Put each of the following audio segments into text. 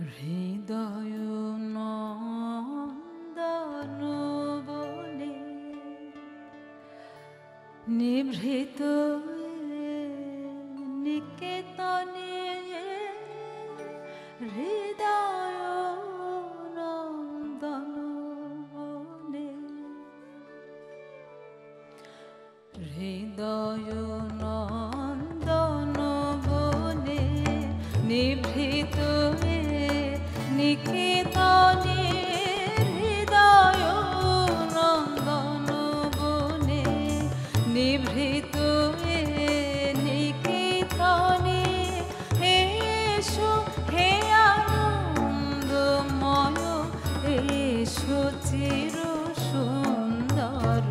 হৃদয় নন্দন বনে নিভৃত নিকেতনে হৃদয় নন্দন বনে হৃদয় নন্দন বনে নিভৃত নিকেতনে হৃদয় নন্দন বনে নিভৃত নিকেতনে এসো হে আনন্দময় এসো চির সুন্দর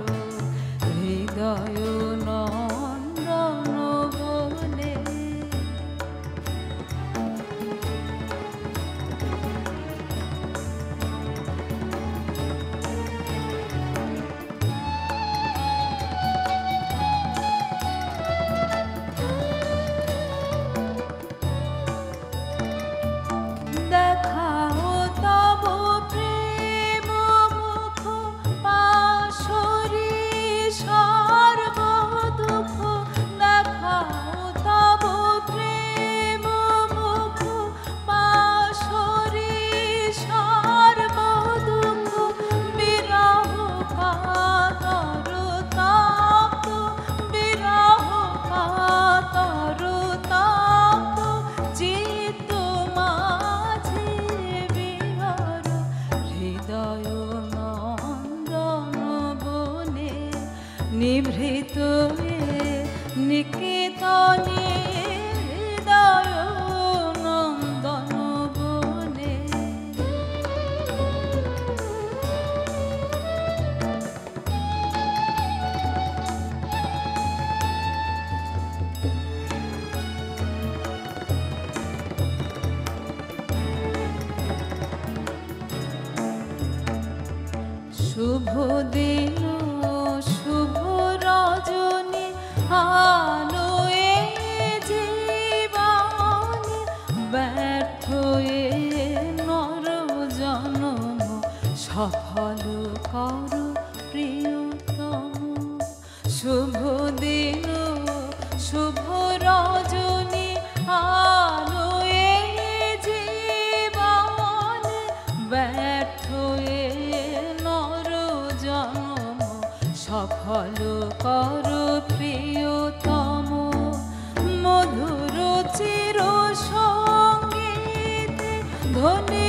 হৃদয় নন্দন বনে নিভৃত নিকেতনে হৃদয় নন্দন বনে শুভ দিন শুভ রজনী আলোয় জীবনে ব্যর্থ নর জনম সফল কর প্রিয়তম শুভ দিন শুভ রজনী আলোয় জীবনে ব্যর্থ নর জনম সফল কর প্রিয়তম মধুর চির সঙ্গীতে ধ্বনি